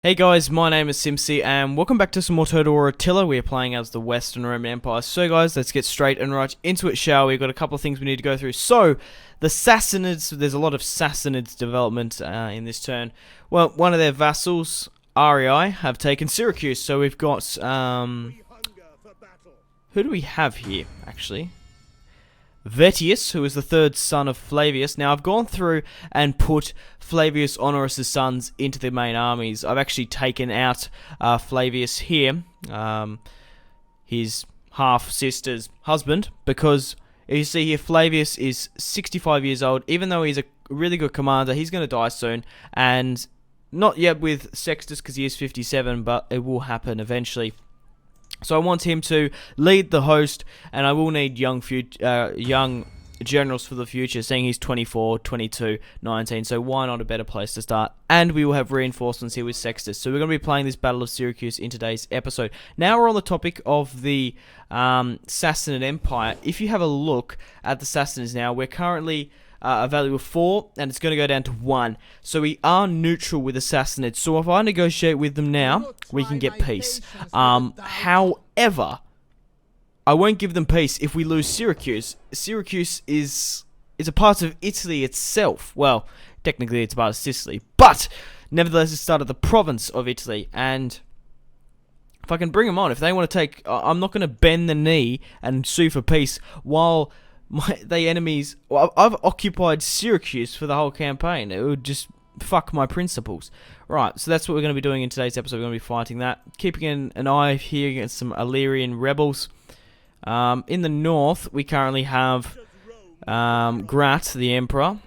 Hey guys, my name is Simpzy and welcome back to some more Total War Attila. We are playing as the Western Roman Empire. So guys, let's get straight and right into it, shall we? We've got a couple of things we need to go through. So, the Sassanids, there's a lot of Sassanids development in this turn. Well, one of their vassals, REI, have taken Syracuse. So we've got, who do we have here, actually? Vettius, who is the third son of Flavius. Now, I've gone through and put Flavius Honorus' sons into the main armies. I've actually taken out Flavius here, his half-sister's husband, because you see here, Flavius is 65 years old. Even though he's a really good commander, he's going to die soon, and not yet with Sextus because he is 57, but it will happen eventually. So I want him to lead the host, and I will need young generals for the future, seeing he's 24, 22, 19, so why not a better place to start? And we will have reinforcements here with Sextus. So we're going to be playing this Battle of Syracuse in today's episode. Now we're on the topic of the Sassanid Empire. If you have a look at the Sassanids now, we're currently a value of 4, and it's going to go down to 1. So we are neutral with the Sassanids. So if I negotiate with them now, we can get peace. However, I won't give them peace if we lose Syracuse. Syracuse is a part of Italy itself. Well, technically it's part of Sicily, but nevertheless it's part of the province of Italy. And if I can bring them on, if they want to take, I'm not going to bend the knee and sue for peace while the enemies. Well, I've occupied Syracuse for the whole campaign. It would just fuck my principles. Right, so that's what we're going to be doing in today's episode. We're going to be fighting that. Keeping an eye here against some Illyrian rebels. In the north, we currently have Grat, the emperor.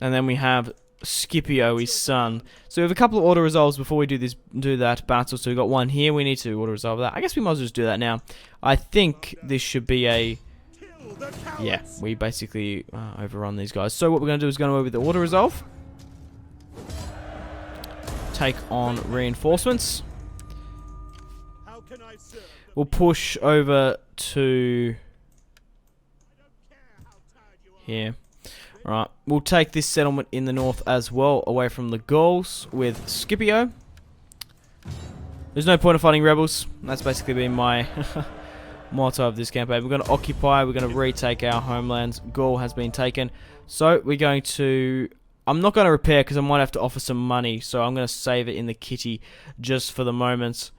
And then we have Scipio, his son. So we have a couple of auto-resolves before we do that battle. So we've got one here. We need to auto-resolve that. I guess we might as well just do that now. I think this should be a... Yeah, we basically overrun these guys. So what we're going to do is go over the auto-resolve. Take on reinforcements. We'll push over to here. Right, we'll take this settlement in the north as well, away from the Gauls with Scipio. There's no point of fighting rebels. That's basically been my motto of this campaign. We're going to occupy, we're going to retake our homelands. Gaul has been taken. So we're going to... I'm not going to repair because I might have to offer some money. So I'm going to save it in the kitty just for the moment.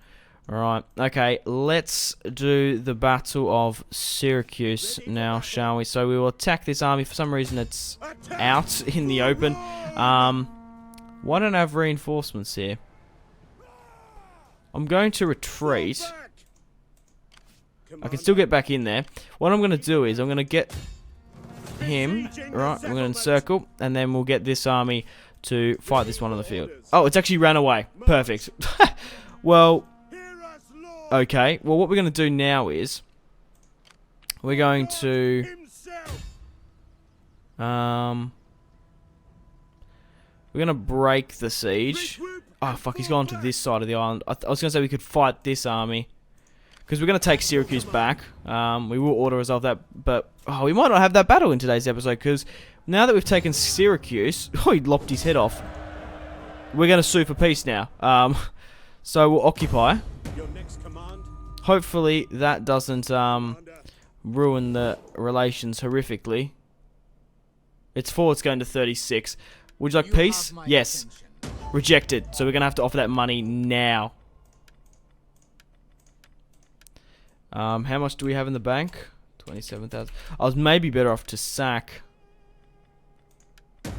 Alright, okay, let's do the Battle of Syracuse now, shall we? So we will attack this army. For some reason it's out in the open. Why don't I have reinforcements here? I'm going to retreat. I can still get back in there. What I'm going to do is I'm going to get him. Right, we're going to encircle. And then we'll get this army to fight this one on the field. Oh, it's actually ran away. Perfect. Well, okay. Well, what we're going to do now is we're going to... we're going to break the siege. Oh, fuck. He's gone to this side of the island. I was going to say we could fight this army. Because we're going to take Syracuse back. We will auto-resolve that, but we might not have that battle in today's episode, because now that we've taken Syracuse... Oh, he lopped his head off. We're going to sue for peace now. So we'll occupy. Hopefully that doesn't ruin the relations horrifically. It's 4, it's going to 36. Would you like peace? Yes. Rejected. So we're going to have to offer that money now. How much do we have in the bank? 27,000. I was maybe better off to sack.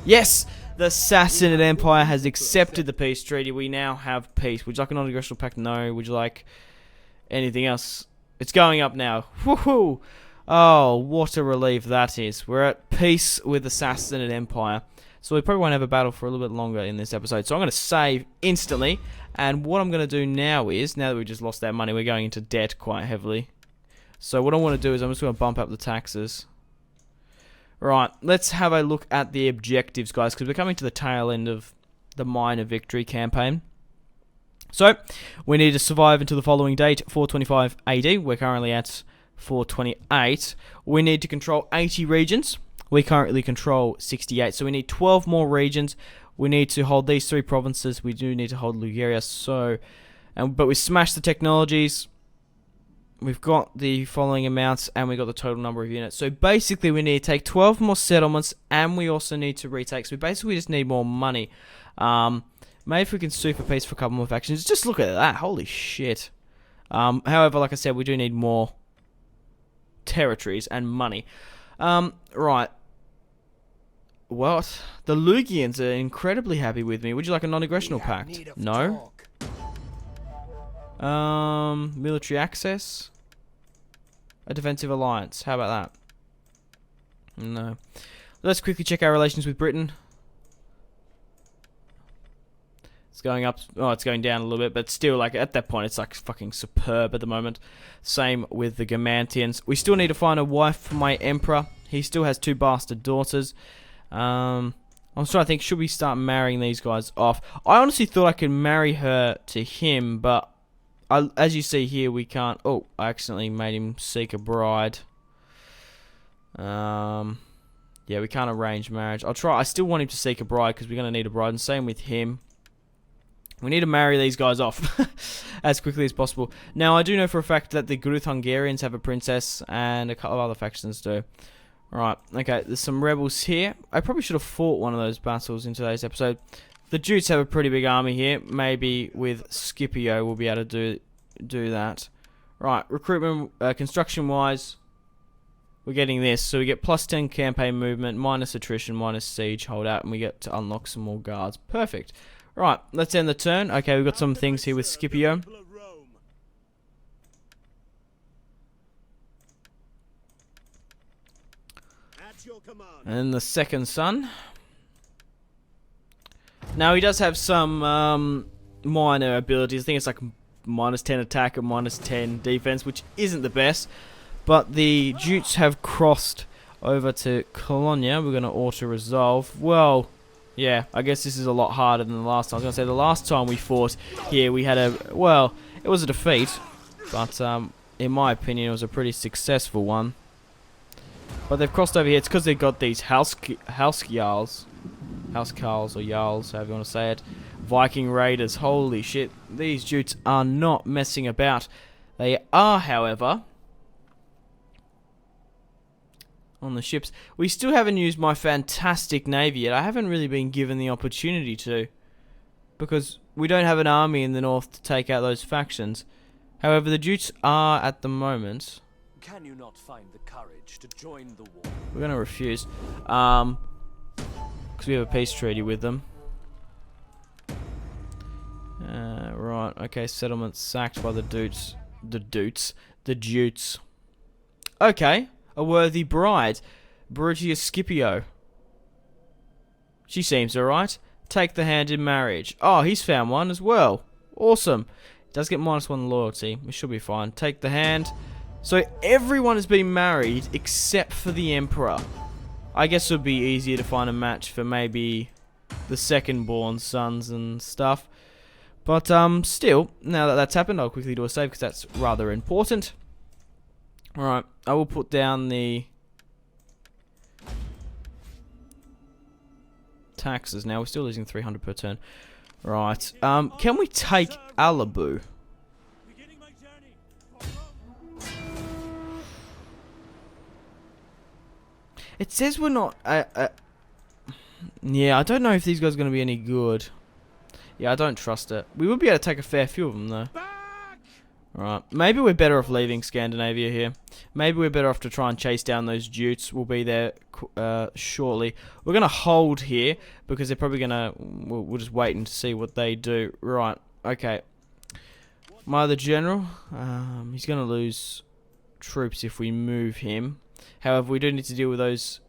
Yes! The Sassanid Empire has accepted the peace treaty. We now have peace. Would you like a non-aggressional pact? No. Would you like anything else? It's going up now. Woohoo! Oh, what a relief that is. We're at peace with the Sassanid Empire. So we probably won't have a battle for a little bit longer in this episode. So I'm going to save instantly. And what I'm going to do now is, now that we just lost that money, we're going into debt quite heavily. So what I want to do is I'm just going to bump up the taxes. Right, let's have a look at the objectives, guys, because we're coming to the tail end of the Minor Victory campaign. So, we need to survive until the following date, 425 AD. We're currently at 428. We need to control 80 regions. We currently control 68, so we need 12 more regions. We need to hold these 3 provinces. We do need to hold Bulgaria. So, but we smashed the technologies. We've got the following amounts, and we got the total number of units. So basically, we need to take 12 more settlements, and we also need to retake. So we basically just need more money. Maybe if we can sue for peace for a couple more factions. Just look at that. Holy shit. However, like I said, we do need more territories and money. Right. What? The Lugians are incredibly happy with me. Would you like a non-aggressional pact? No. Military access. A defensive alliance. How about that? No. Let's quickly check our relations with Britain. It's going up. Oh, it's going down a little bit, but still, like, at that point, it's like fucking superb at the moment. Same with the Gamantians. We still need to find a wife for my emperor. He still has 2 bastard daughters. I was trying to think, should we start marrying these guys off? I honestly thought I could marry her to him, but as you see here, we can't. Oh, I accidentally made him seek a bride. Yeah, we can't arrange marriage. I'll try. I still want him to seek a bride because we're going to need a bride, and same with him. We need to marry these guys off as quickly as possible. Now, I do know for a fact that the Gruth Hungarians have a princess, and a couple of other factions do. Right, okay, there's some rebels here. I probably should have fought one of those battles in today's episode. The Jutes have a pretty big army here. Maybe with Scipio we'll be able to do that. Right, recruitment, construction-wise, we're getting this. So we get plus 10 campaign movement, minus attrition, minus siege holdout, and we get to unlock some more guards. Perfect. Right, let's end the turn. Okay, we've got some things here with Scipio. And then the second son. Now, he does have some minor abilities. I think it's like minus 10 attack and minus 10 defense, which isn't the best. But the Jutes have crossed over to Colonia. We're going to auto-resolve. Well, yeah, I guess this is a lot harder than the last time. I was going to say, the last time we fought here, we had a... Well, it was a defeat. But, in my opinion, it was a pretty successful one. But they've crossed over here. It's because they've got these house jarls. Housecarls or jarls, however you want to say it. Viking raiders. Holy shit. These Jutes are not messing about. They are, however, on the ships. We still haven't used my fantastic navy yet. I haven't really been given the opportunity to. Because we don't have an army in the north to take out those factions. However, the Jutes are, at the moment... Can you not find the courage to join the war? We're going to refuse. Because we have a peace treaty with them. Right, okay, settlement sacked by the Dutes. The Jutes. Okay, a worthy bride. Brutia Scipio. She seems alright. Take the hand in marriage. Oh, he's found one as well. Awesome. Does get -1 loyalty. We should be fine. Take the hand. So everyone has been married except for the Emperor. I guess it would be easier to find a match for maybe the second-born sons and stuff. But still, now that that's happened, I'll quickly do a save because that's rather important. Alright, I will put down the taxes now. We're still losing 300 per turn. Right, can we take Alabu? It says we're not... yeah, I don't know if these guys are going to be any good. Yeah, I don't trust it. We would be able to take a fair few of them, though. Right, maybe we're better off leaving Scandinavia here. Maybe we're better off to try and chase down those Jutes. We'll be there shortly. We're going to hold here, because they're probably going to... We'll just wait and see what they do. Right, okay. My other general, he's going to lose troops if we move him. However, we do need to deal with those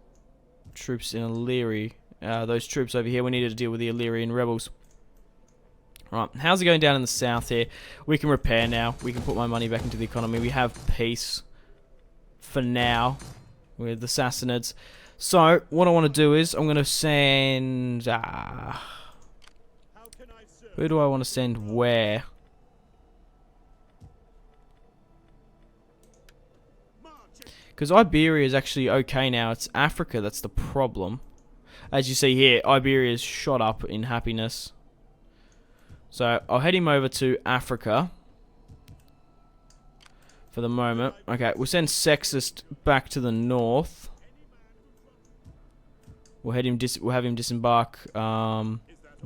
troops in Illyria. Those troops over here, we needed to deal with the Illyrian rebels. Right, how's it going down in the south here? We can repair now. We can put my money back into the economy. We have peace for now with the Sassanids. So, what I want to do is, I'm going to send... who do I want to send where? Because Iberia is actually okay now. It's Africa that's the problem. As you see here, Iberia's shot up in happiness. So I'll head him over to Africa for the moment. Okay, we'll send Sexist back to the north. We'll have him disembark.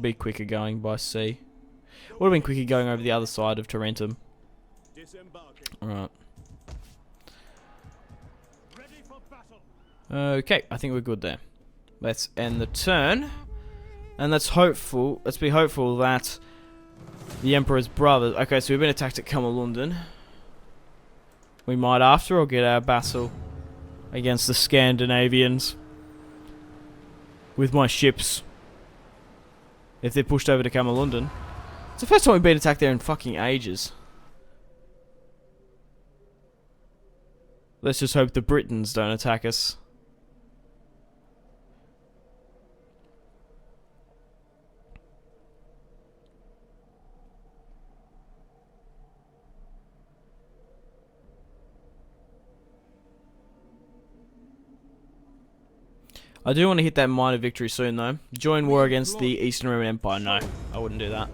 Be quicker going by sea. Would have been quicker going over the other side of Tarentum. Alright. Okay, I think we're good there. Let's end the turn. And let's be hopeful that the Emperor's brothers... Okay, so we've been attacked at Camalundun. We might after all get our battle against the Scandinavians with my ships. If they're pushed over to Camalundun. It's the first time we've been attacked there in fucking ages. Let's just hope the Britons don't attack us. I do want to hit that minor victory soon, though. Join war against the Eastern Roman Empire. No, I wouldn't do that.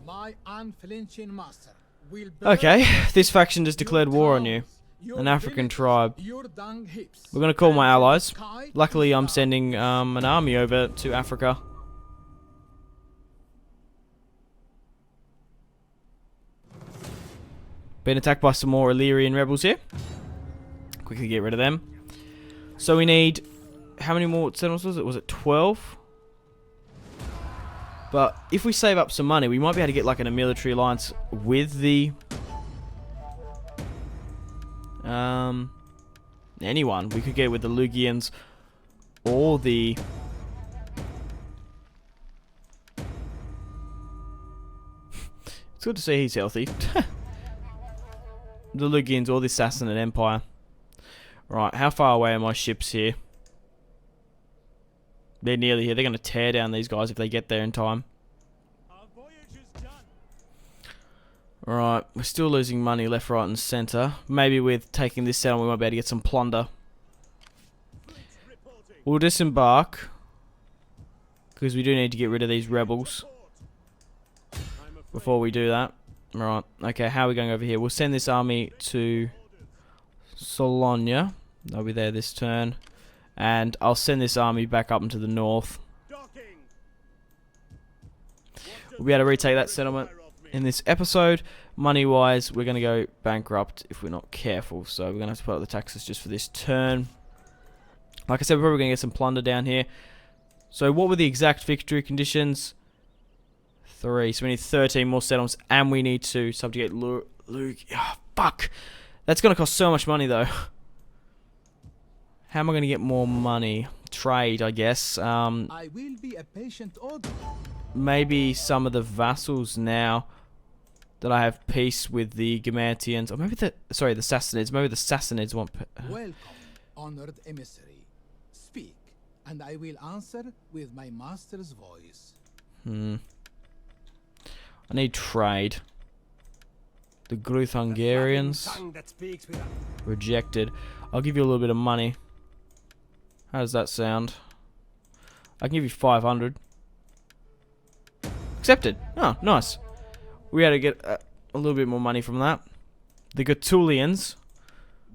My unflinching master will Okay, this faction just declared war on you. An African tribe. We're going to call my allies. Luckily, I'm sending an army over to Africa. Been attacked by some more Illyrian rebels here. Quickly get rid of them. So we need... How many more settlements was it? Was it 12? But if we save up some money, we might be able to get like a military alliance with the... anyone. We could get with the Lugians or the... It's good to see he's healthy. The Lugians or the Sassanid Empire. Right, how far away are my ships here? They're nearly here. They're going to tear down these guys if they get there in time. Alright, we're still losing money left, right and centre. Maybe with taking this down we might be able to get some plunder. We'll disembark. Because we do need to get rid of these rebels. Before we do that. Right, okay, how are we going over here? We'll send this army to Solonia. They'll be there this turn. And I'll send this army back up into the north. We'll be able to retake that settlement in this episode. Money-wise, we're going to go bankrupt if we're not careful. So we're going to have to put up the taxes just for this turn. Like I said, we're probably going to get some plunder down here. So what were the exact victory conditions? 3. So we need 13 more settlements. And we need to subjugate Luke. Oh, fuck. That's going to cost so much money, though. How am I going to get more money? Trade, I guess. I will be a patient order. Maybe some of the vassals now that I have peace with the Gamantians, or maybe the Sassanids. Maybe the Sassanids want. Welcome, honored emissary. Speak, and I will answer with my master's voice. I need trade. The Gruth Hungarians rejected. I'll give you a little bit of money. How does that sound? I can give you 500. Accepted. Oh, nice. We had to get a little bit more money from that. The Gaetulians.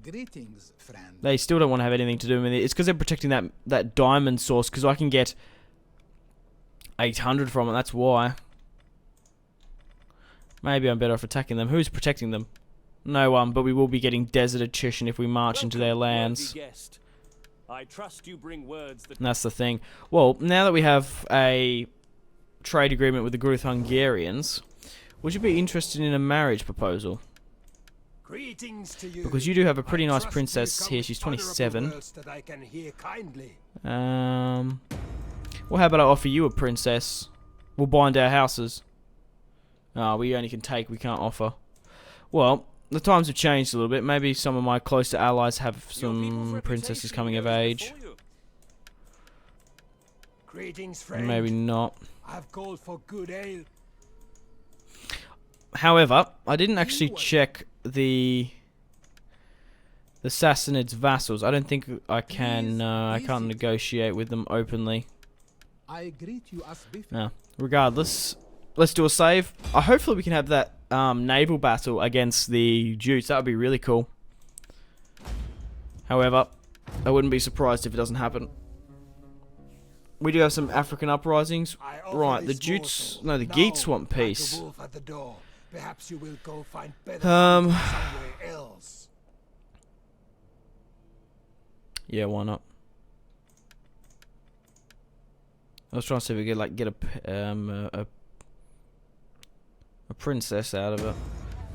Greetings, friend. They still don't want to have anything to do with it. It's because they're protecting that diamond source. Because I can get 800 from it. That's why. Maybe I'm better off attacking them. Who's protecting them? No one. But we will be getting desert attrition if we march into their lands. I trust you bring words that... And that's the thing. Well, now that we have a trade agreement with the Gruth Hungarians, would you be interested in a marriage proposal? Greetings to you. Because you do have a pretty nice princess here. She's 27. Well, how about I offer you a princess? We'll bind our houses. We only can take, we can't offer. Well, the times have changed a little bit. Maybe some of my closer allies have some princesses coming of age. Greetings, friend. Maybe not. I've called for good ale. However, I didn't actually check the The Sassanids vassals. I don't think I can. I can't easy. negotiate with them openly. I greet you as before. No. Regardless, let's do a save. Hopefully we can have that naval battle against the Jutes. That would be really cool. However, I wouldn't be surprised if it doesn't happen. We do have some African uprisings. Right, the Jutes... No, the Geats want peace. Perhaps you will go find better Um... somewhere else. Yeah, why not? I was trying to see if we could like get a princess out of it.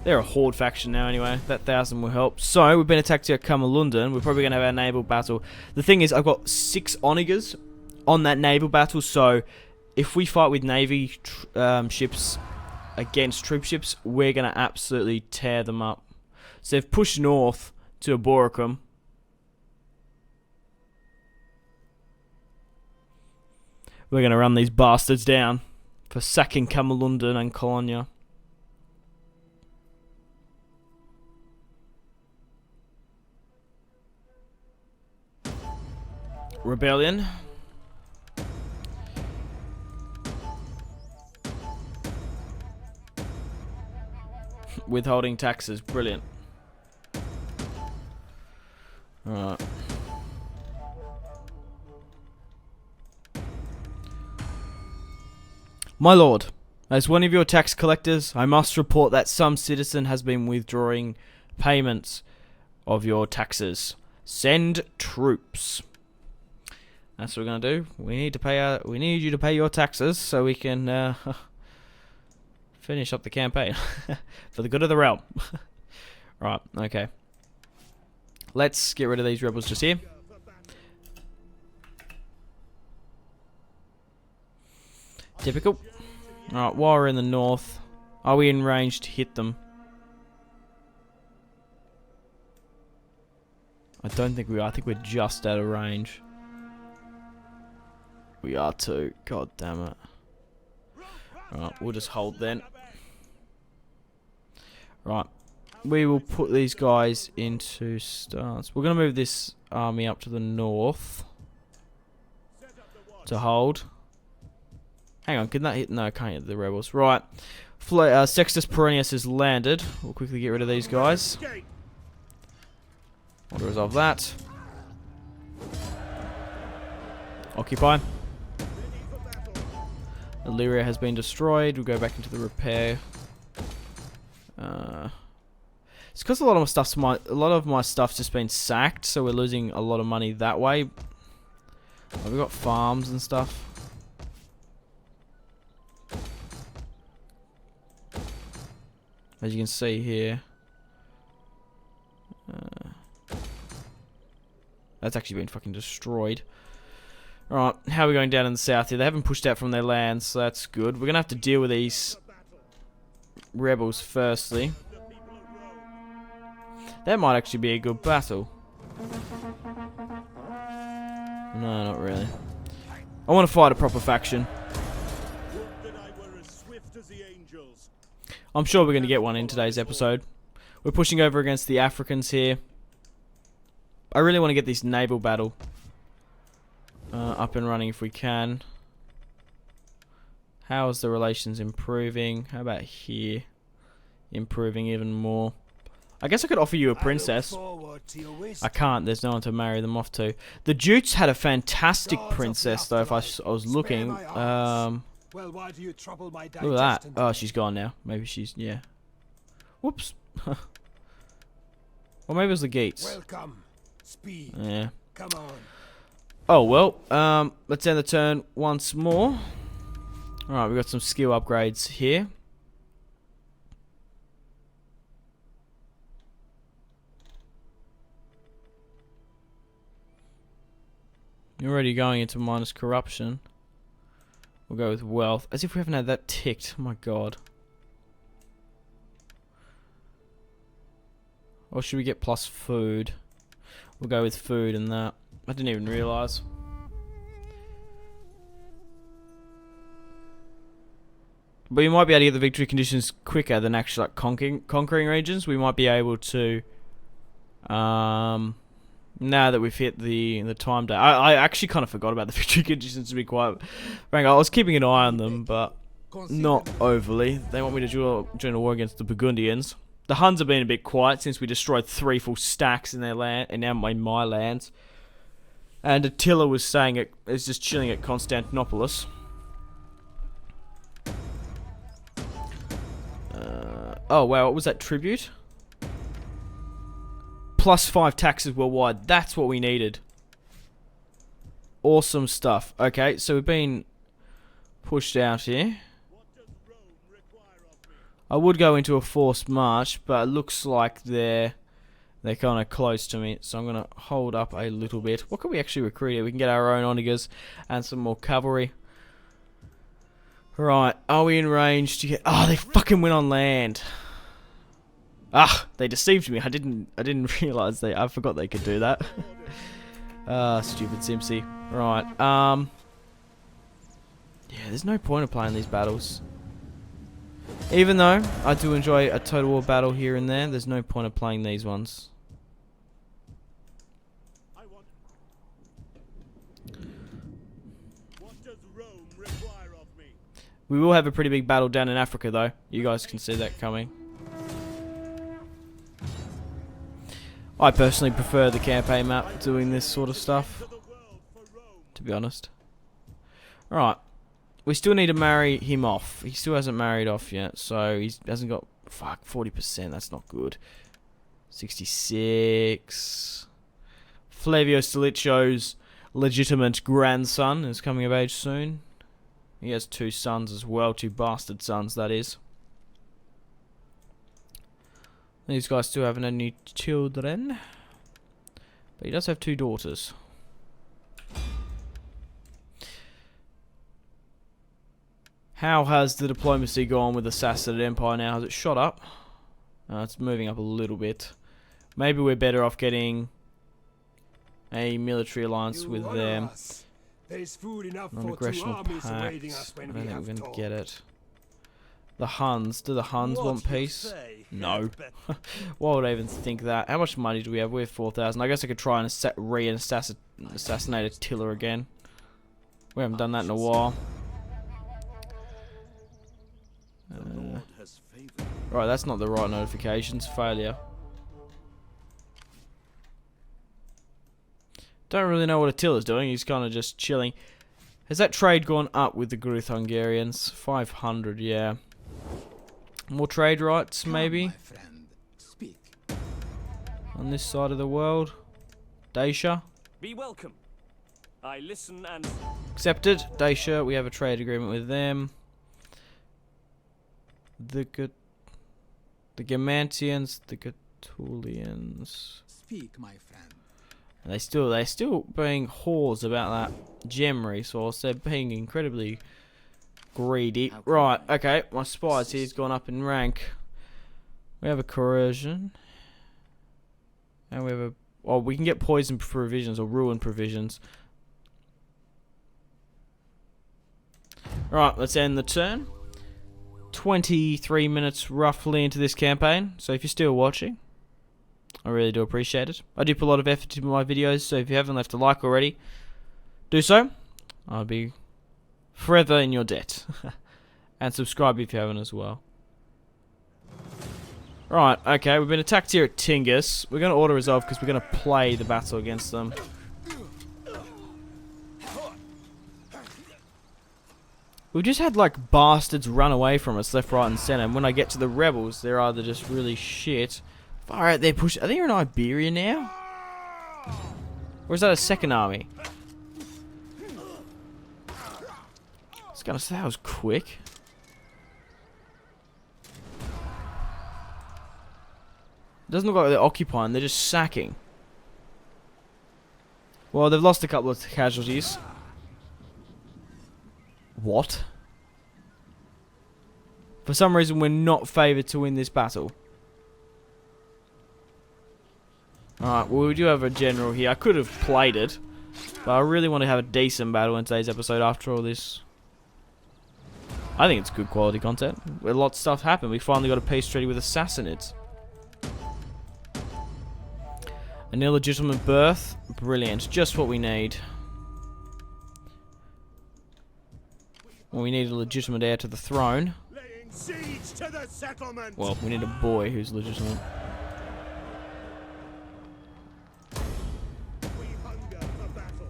They're a horde faction now anyway. That 1,000 will help. So we've been attacked here at Camalundan. We're probably gonna have our naval battle. The thing is, I've got 6 onagers on that naval battle. So if we fight with navy ships against troop ships, we're gonna absolutely tear them up. So they've pushed north to Aboracum. We're going to run these bastards down for sacking Camalundan and Colonia. Rebellion. Withholding taxes. Brilliant. Alright. My lord, as one of your tax collectors, I must report that some citizen has been withdrawing payments of your taxes. Send troops. That's what we're gonna do. We need you to pay your taxes so we can finish up the campaign for the good of the realm. Right. Okay. Let's get rid of these rebels just here. Typical. Alright, while we're in the north, are we in range to hit them? I don't think we are. I think we're just out of range. We are too. God damn it. Alright, we'll just hold then. Right. We will put these guys into stance. We're going to move this army up to the north to hold. Hang on, can that hit? No, can't hit the rebels. Right. Sextus Perennius has landed. We'll quickly get rid of these guys. Want to resolve that. Occupy. Illyria has been destroyed. We'll go back into the repair. It's because a lot of my stuff's just been sacked, so we're losing a lot of money that way. We've got farms and stuff. As you can see here. That's actually been fucking destroyed. Alright, how are we going down in the south here? They haven't pushed out from their lands, so that's good. We're going to have to deal with these rebels firstly. That might actually be a good battle. No, not really. I want to fight a proper faction. I'm sure we're going to get one in today's episode. We're pushing over against the Africans here. I really want to get this naval battle up and running if we can. How is the relations improving? How about here? Improving even more. I guess I could offer you a princess. I can't. There's no one to marry them off to. The Jutes had a fantastic princess, though, if I was looking. Well, why do you trouble my Look at that. Oh, she's gone now. Maybe she's... Yeah. Whoops. Or maybe it was the Geats. Welcome. Speed. Yeah. Come on. Oh, well. Let's end the turn once more. Alright, we've got some skill upgrades here. You're already going into minus corruption. We'll go with wealth. As if we haven't had that ticked. Oh my god. Or should we get plus food? We'll go with food and that. I didn't even realise. But we might be able to get the victory conditions quicker than actually like conquering regions. We might be able to Now that we've hit the time day, I actually kind of forgot about the victory conditions, to be quite frank. I was keeping an eye on them, but not overly. They want me to join a war against the Burgundians. The Huns have been a bit quiet since we destroyed 3 full stacks in their land, and now in my lands. And Attila was saying it is just chilling at Constantinopolis. Oh wow, what was that tribute? +5 taxes worldwide. That's what we needed. Awesome stuff. Okay, so we've been pushed out here. I would go into a forced march, but it looks like they're kind of close to me, so I'm going to hold up a little bit. What can we actually recruit here? We can get our own onagers and some more cavalry. Right, are we in range to get... Oh, they fucking went on land. Ah, they deceived me. I didn't realize I forgot they could do that. Stupid Simpzy. Right, yeah, there's no point of playing these battles. Even though I do enjoy a total war battle here and there, there's no point of playing these ones. We will have a pretty big battle down in Africa, though. You guys can see that coming. I personally prefer the campaign map doing this sort of stuff, to be honest. Alright. We still need to marry him off. He still hasn't married off yet, so he hasn't got... Fuck, 40%. That's not good. 66. Flavio Stilicho's legitimate grandson is coming of age soon. He has 2 sons as well. 2 bastard sons, that is. These guys still haven't any children. But he does have 2 daughters. How has the diplomacy gone with the Sassanid Empire now? Has it shot up? It's moving up a little bit. Maybe we're better off getting a military alliance with them. There's food enough for 2 Non-aggression armies awaiting pacts. us when I we don't think have we're going to talk. get it. The Huns. Do the Huns want peace? No. Why would I even think that? How much money do we have? We have 4,000. I guess I could try and assassinate Attila again. We haven't done that in a while. Right, that's not the right notifications. Failure. Don't really know what Attila's doing. He's kind of just chilling. Has that trade gone up with the Gruth Hungarians? 500, yeah. More trade rights, maybe? Come, my friend. Speak. On this side of the world. Dacia. Be welcome. I listen and... Accepted. Dacia, we have a trade agreement with them. The Gamantians, the Gaetulians. Speak, my friend. And they're still being whores about that gem resource. They're being incredibly greedy. Right, okay. My spies here's gone up in rank. We have a coercion. And we have a... Oh, we can get poison provisions or ruin provisions. Right, let's end the turn. 23 minutes roughly into this campaign. So if you're still watching, I really do appreciate it. I do put a lot of effort into my videos, so if you haven't left a like already, do so. I'll be forever in your debt. And subscribe if you haven't as well. Right, okay, we've been attacked here at Tingis. We're going to auto-resolve because we're going to play the battle against them. We've just had, like, bastards run away from us left, right, and centre. And when I get to the rebels, they're either just really shit. Far out, they're pushing. Are they in Iberia now? Or is that a second army? I was going to say that was quick. It doesn't look like they're occupying, they're just sacking. Well, they've lost a couple of casualties. What? For some reason, we're not favoured to win this battle. Alright, well, we do have a general here. I could have played it, but I really want to have a decent battle in today's episode after all this. I think it's good quality content. A lot of stuff happened. We finally got a peace treaty with the Sassanids. An illegitimate birth. Brilliant. Just what we need. Well, we need a legitimate heir to the throne. Laying siege to the settlement. Well, we need a boy who's legitimate. We hunger for battle.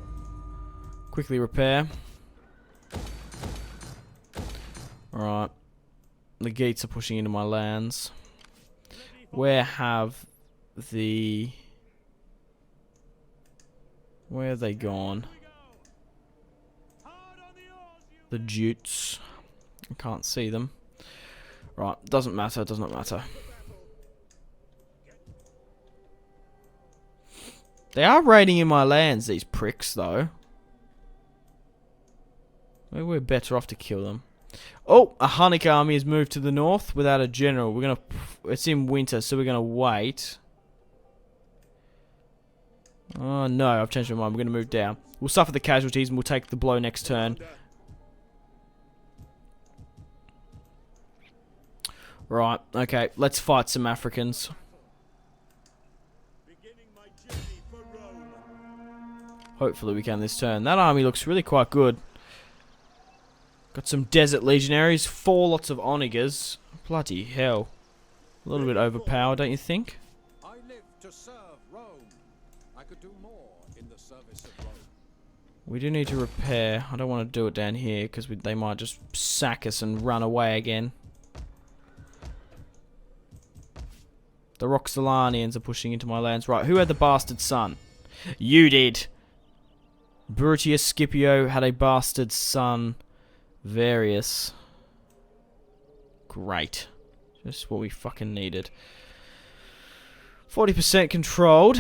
Quickly repair. Alright. The gates are pushing into my lands. Where have the... Where have they gone? The Jutes. I can't see them. Right, doesn't matter, does not matter. They are raiding in my lands, these pricks, though. Maybe we're better off to kill them. Oh, a Hunnic army has moved to the north without a general. We're gonna... It's in winter, so we're gonna wait. Oh, no, I've changed my mind. We're gonna move down. We'll suffer the casualties and we'll take the blow next turn. Right, okay, let's fight some Africans. Hopefully we can this turn. That army looks really quite good. Got some desert legionaries, 4 lots of onagers. Bloody hell. A little bit overpowered, don't you think? I live to serve Rome. I could do more in the service of Rome. We do need to repair. I don't want to do it down here because they might just sack us and run away again. The Roxolanians are pushing into my lands. Right, who had the bastard son? You did! Brutius Scipio had a bastard son. Various. Great. Just what we fucking needed. 40% controlled.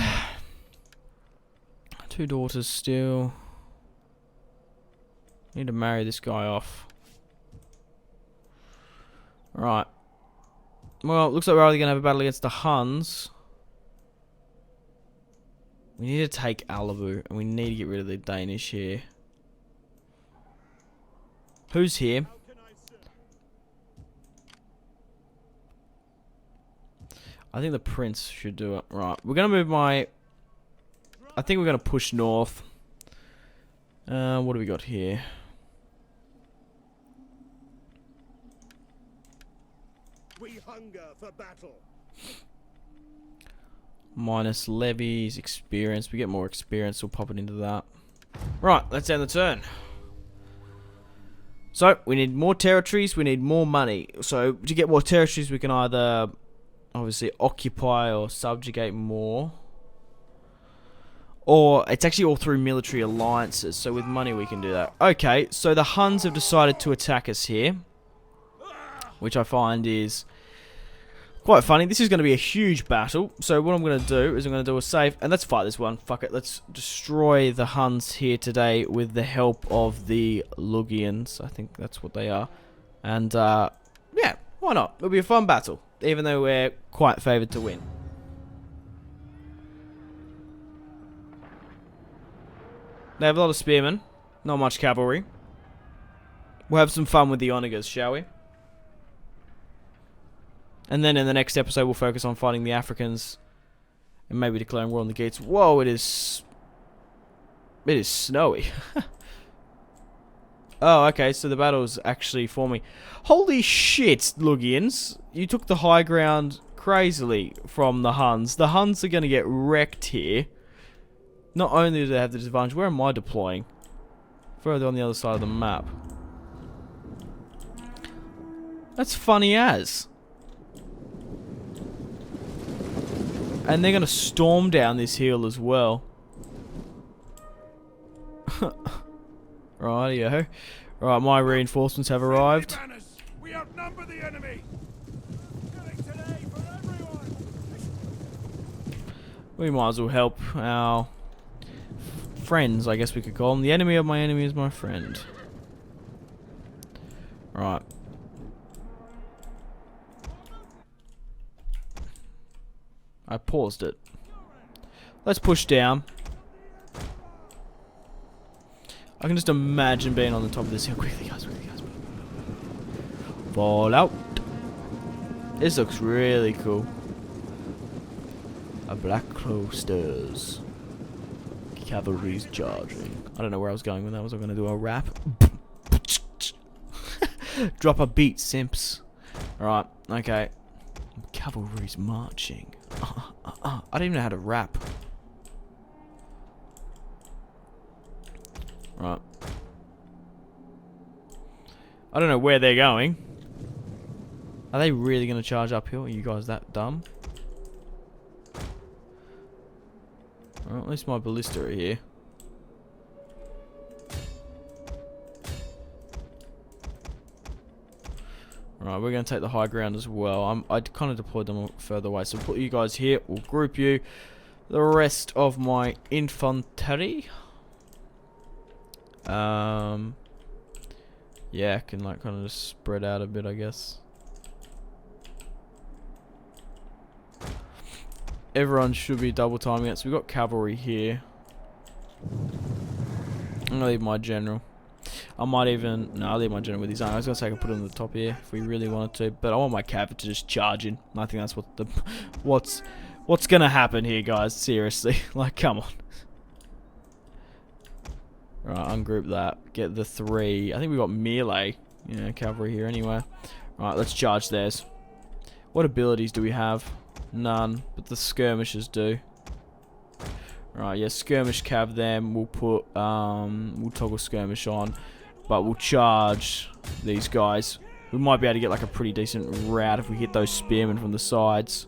2 daughters still. Need to marry this guy off. Right. Well, it looks like we're either going to have a battle against the Huns. We need to take Alavu, and we need to get rid of the Danish here. Who's here? I think the prince should do it. Right, we're going to move my... I think we're going to push north. What do we got here? We hunger for battle. Minus levies, experience. We get more experience, we'll pop it into that. Right, let's end the turn. So, we need more territories, we need more money. So, to get more territories, we can either, obviously, occupy or subjugate more. Or, it's actually all through military alliances, so with money we can do that. Okay, so the Huns have decided to attack us here. Which I find is quite funny. This is going to be a huge battle. So what I'm going to do is I'm going to do a save. And let's fight this one. Fuck it. Let's destroy the Huns here today with the help of the Lugians. I think that's what they are. And, yeah, why not? It'll be a fun battle. Even though we're quite favoured to win. They have a lot of spearmen. Not much cavalry. We'll have some fun with the onagers, shall we? And then in the next episode, we'll focus on fighting the Africans. And maybe declaring war on the gates. Whoa, it is... It is snowy. Oh, okay, so the battle's actually forming. Holy shit, Lugians. You took the high ground crazily from the Huns. The Huns are going to get wrecked here. Not only do they have the disadvantage, where am I deploying? Further on the other side of the map. That's funny as. And they're going to storm down this hill as well. Rightio. Right, my reinforcements have arrived. We outnumber the enemy. We might as well help our friends, I guess we could call them. The enemy of my enemy is my friend. Right. I paused it. Let's push down. I can just imagine being on the top of this hill. Quickly, guys, quickly, guys. Fall out. This looks really cool. A A black crow stirs. Cavalry's charging. I don't know where I was going with that. Was I going to do a rap? Drop a beat, simps. Alright, okay. Cavalry's marching. I don't even know how to rap. Right. I don't know where they're going. Are they really going to charge uphill? Are you guys that dumb? Well, at least my ballista are here. Right, we're going to take the high ground as well. I kind of deployed them further away. So we'll put you guys here. We'll group you. The rest of my infantry. Yeah, can like kind of just spread out a bit, I guess. Everyone should be double timing it. So we've got cavalry here. I'm going to leave my general. I might even... No, I'll leave my general with his own. I was going to say I could put him on the top here if we really wanted to. But I want my cav to just charge in. I think that's what the... What's going to happen here, guys? Seriously. Like, come on. Right, ungroup that. Get the 3. I think we've got melee. Cavalry here anyway. Right, let's charge theirs. What abilities do we have? None. But the skirmishers do. Right, yeah, skirmish cav them. We'll put... we'll toggle skirmish on. But we'll charge these guys. We might be able to get like a pretty decent route if we hit those spearmen from the sides.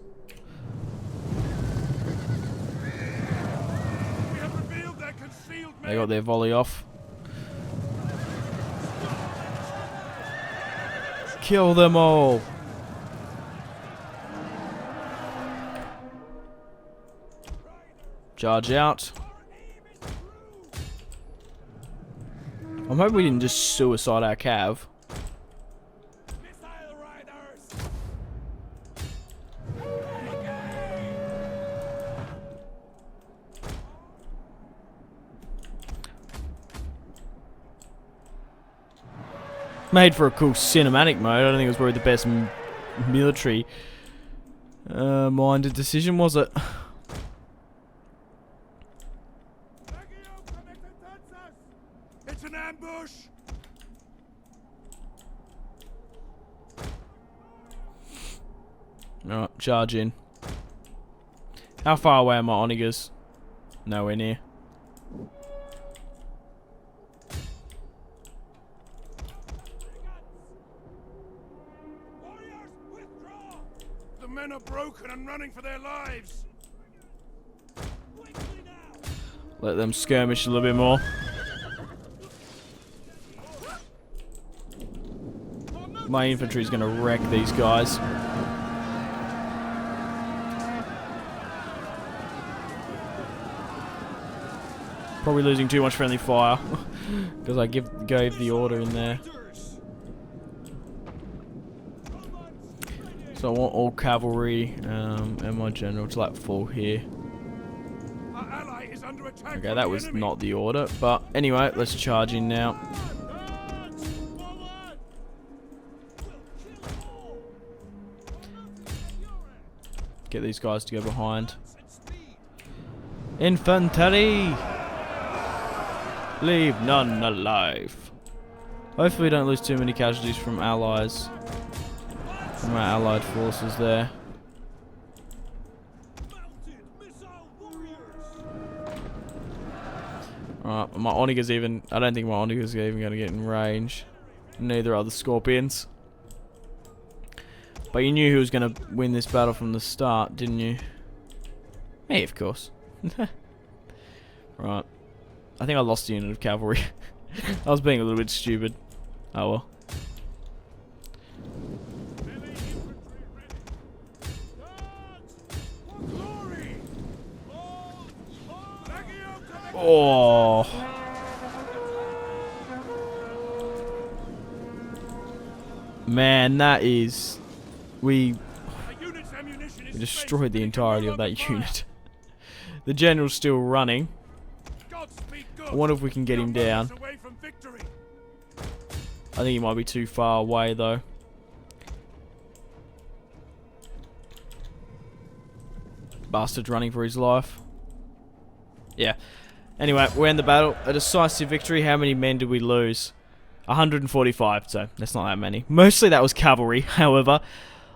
They got their volley off. Kill them all. Charge out. I'm hoping we didn't just suicide our cav. Made for a cool cinematic mode. I don't think it was probably the best military minded decision, was it? It's an ambush! Alright, charge in. How far away are my onagers? Nowhere near. The men are broken and running for their lives! Let them skirmish a little bit more. My infantry is going to wreck these guys. Probably losing too much friendly fire because I gave the order in there. So I want all cavalry and my general to like fall here. Our ally is under attack. Okay, that was not the order, but anyway, let's charge in now. Get these guys to go behind. Infantry! Leave none alive. Hopefully we don't lose too many casualties from allies. From our allied forces there. Alright, my onagers even... I don't think my onagers are even going to get in range. Neither are the scorpions. But you knew who was going to win this battle from the start, didn't you? Me, of course. Right. I think I lost a unit of cavalry. I was being a little bit stupid. Oh well. Oh. Man, that is... We destroyed the entirety of that unit. The general's still running. I wonder if we can get him down. I think he might be too far away though. Bastard's running for his life. Yeah. Anyway, we end the battle. A decisive victory. How many men did we lose? 145, so that's not that many. Mostly that was cavalry, however.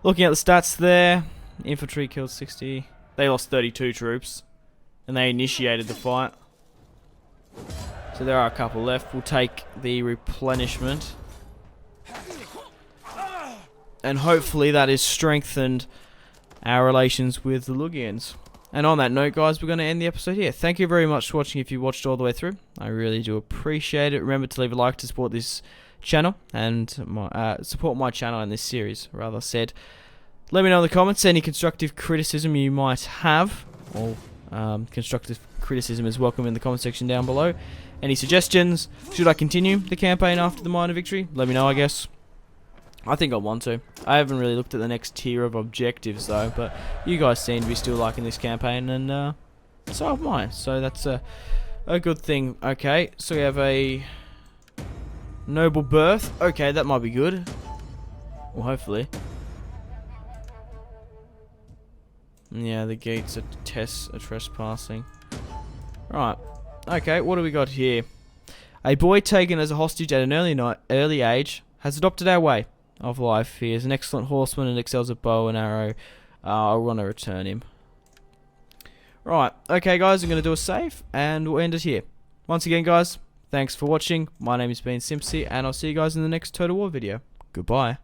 Looking at the stats there, infantry killed 60. They lost 32 troops, and they initiated the fight. So there are a couple left. We'll take the replenishment. And hopefully that has strengthened our relations with the Lugians. And on that note, guys, we're going to end the episode here. Thank you very much for watching if you watched all the way through. I really do appreciate it. Remember to leave a like to support this channel and support my channel in this series, rather said. Let me know in the comments any constructive criticism you might have, or constructive criticism is welcome in the comment section down below. Any suggestions? Should I continue the campaign after the minor victory? Let me know, I guess. I think I want to. I haven't really looked at the next tier of objectives though, but you guys seem to be still liking this campaign, and so have mine. So that's a good thing. Okay, so we have a noble birth. Okay, that might be good. Well, hopefully. Yeah, the gates are trespassing. Right. Okay, what do we got here? A boy taken as a hostage at an early age has adopted our way of life. He is an excellent horseman and excels at bow and arrow. I want to return him. Right, okay guys, I'm going to do a save and we'll end it here. Once again guys, thanks for watching. My name has been Simpzy and I'll see you guys in the next Total War video. Goodbye.